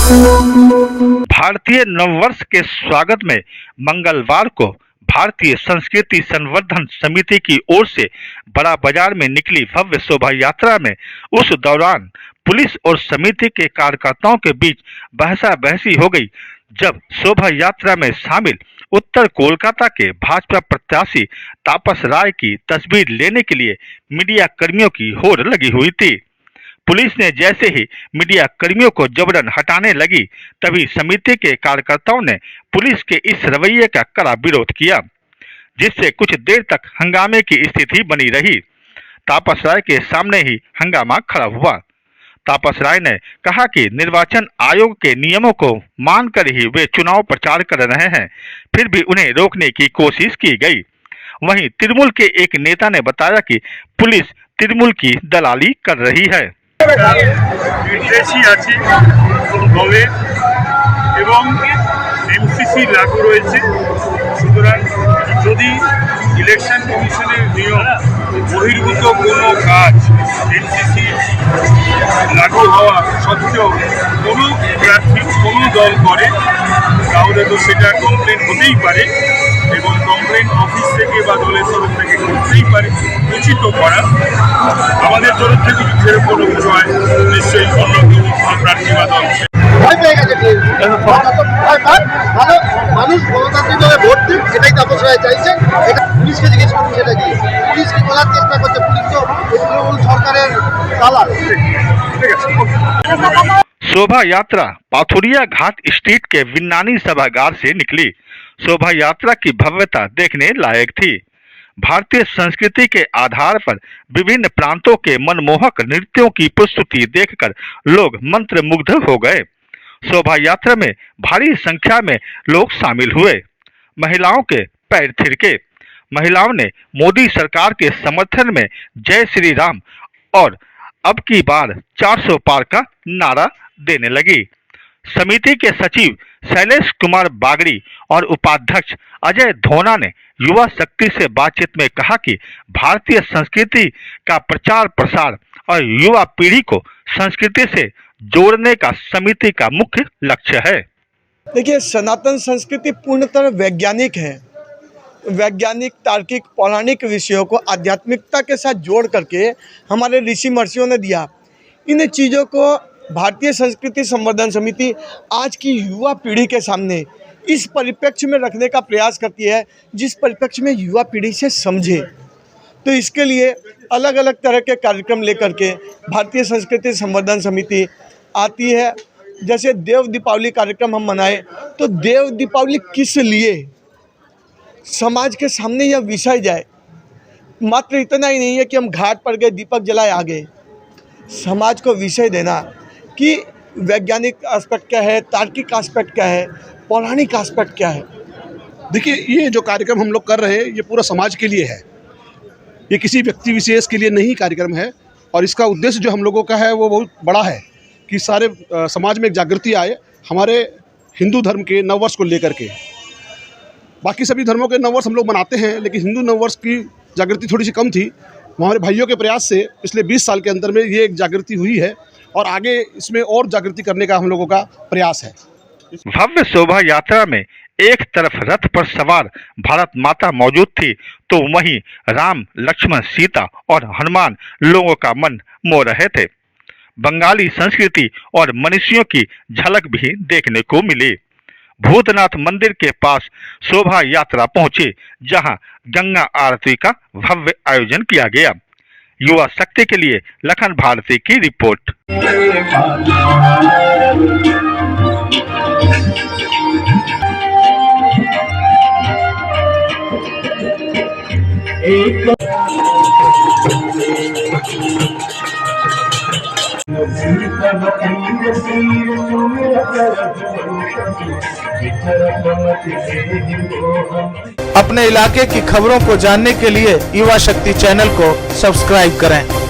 भारतीय नववर्ष के स्वागत में मंगलवार को भारतीय संस्कृति संवर्धन समिति की ओर से बड़ा बाजार में निकली भव्य शोभा यात्रा में उस दौरान पुलिस और समिति के कार्यकर्ताओं के बीच बहसा बहसी हो गई, जब शोभा यात्रा में शामिल उत्तर कोलकाता के भाजपा प्रत्याशी तापस राय की तस्वीर लेने के लिए मीडिया कर्मियों की होड़ लगी हुई थी। पुलिस ने जैसे ही मीडिया कर्मियों को जबरन हटाने लगी, तभी समिति के कार्यकर्ताओं ने पुलिस के इस रवैये का कड़ा विरोध किया, जिससे कुछ देर तक हंगामे की स्थिति बनी रही। तापस राय के सामने ही हंगामा खड़ा हुआ। तापस राय ने कहा कि निर्वाचन आयोग के नियमों को मानकर ही वे चुनाव प्रचार कर रहे हैं, फिर भी उन्हें रोकने की कोशिश की गई। वहीं तृणमूल के एक नेता ने बताया कि पुलिस तृणमूल की दलाली कर रही है। निर्देशই আছে দলে এবং এমসিসি লাগু রয়েছে, সুতরাং যদি ইলেকশন কমিশনের নিয়ম বহির্ভূত কোনো কাজ এমসিসি লাগু হওয়া সত্ত্বেও কোনো প্রার্থী কোনো দল করে, তাহলে তো সেটা কমপ্লেন হতেই পারে এবং কমপ্লেন অফিস থেকে বা দলের তরফ থেকে করতেই পারে। উচিত করা আমাদের তরফ থেকে যদি কোনো কিছু হয় নিশ্চয়ই অন্য কোনো প্রার্থী বা দল মানুষ গণতান্ত্রিকভাবে ভোট দিন, এটাই তাপস রায় চাইছেন। এটা পুলিশকে জিজ্ঞেস করুন, সেটা কি পুলিশকে বলার চেষ্টা করছে, পুলিশ তো তৃণমূল সরকারের দালাল। शोभा यात्रा पाथुरिया घाट स्ट्रीट के विन्नानी सभागार से निकली। शोभा यात्रा की भव्यता देखने लायक थी। भारतीय संस्कृति के आधार पर विभिन्न प्रांतों के मनमोहक नृत्यों की प्रस्तुति देखकर लोग मंत्रमुग्ध हो गए। शोभा यात्रा में भारी संख्या में लोग शामिल हुए। महिलाओं के पैर थिरके। महिलाओं ने मोदी सरकार के समर्थन में जय श्री राम और अब की बार 400 पार का नारा देने लगी। समिति के सचिव शैलेश कुमार बागड़ी और उपाध्यक्ष अजय धोना ने युवा शक्ति से बातचीत में कहा कि भारतीय संस्कृति का प्रचार प्रसार और युवा पीढ़ी को संस्कृति से जोड़ने का समिति का मुख्य लक्ष्य है। देखिए, सनातन संस्कृति पूर्णतः वैज्ञानिक है। वैज्ञानिक, तार्किक, पौराणिक विषयों को आध्यात्मिकता के साथ जोड़ करके हमारे ऋषि महर्षियों ने दिया। इन चीज़ों को भारतीय संस्कृति संवर्धन समिति आज की युवा पीढ़ी के सामने इस परिप्रेक्ष्य में रखने का प्रयास करती है, जिस परिप्रेक्ष्य में युवा पीढ़ी से समझे। तो इसके लिए अलग अलग तरह के कार्यक्रम लेकर के भारतीय संस्कृति संवर्धन समिति आती है। जैसे देव दीपावली कार्यक्रम हम मनाए, तो देव दीपावली किस लिए समाज के सामने यह विषय जाए। मात्र इतना ही नहीं है कि हम घाट पर गए, दीपक जलाए, आ गए। समाज को विषय देना कि वैज्ञानिक एस्पेक्ट क्या है, तार्किक एस्पेक्ट क्या है, पौराणिक एस्पेक्ट क्या है। देखिए, ये जो कार्यक्रम हम लोग कर रहे हैं ये पूरा समाज के लिए है, ये किसी व्यक्ति विशेष के लिए नहीं कार्यक्रम है। और इसका उद्देश्य जो हम लोगों का है वो बहुत बड़ा है कि सारे समाज में एक जागृति आए हमारे हिंदू धर्म के नववर्ष को लेकर के। बाकी सभी धर्मों के नववर्ष हम लोग मनाते हैं, लेकिन हिंदू नववर्ष की जागृति थोड़ी सी कम थी। हमारे भाइयों के प्रयास से पिछले 20 साल के अंदर में ये एक जागृति हुई है और आगे इसमें और जागृति करने का हम लोगों का प्रयास है। भव्य शोभा यात्रा में एक तरफ रथ पर सवार भारत माता मौजूद थी, तो वहीं राम, लक्ष्मण, सीता और हनुमान लोगों का मन मोह रहे थे। बंगाली संस्कृति और मनुष्यों की झलक भी देखने को मिली। भूतनाथ मंदिर के पास शोभा यात्रा पहुंची, जहां गंगा आरती का भव्य आयोजन किया गया। युवा शक्ति के लिए लखन भारती की रिपोर्ट। अपने इलाके की खबरों को जानने के लिए युवा शक्ति चैनल को सब्सक्राइब करें।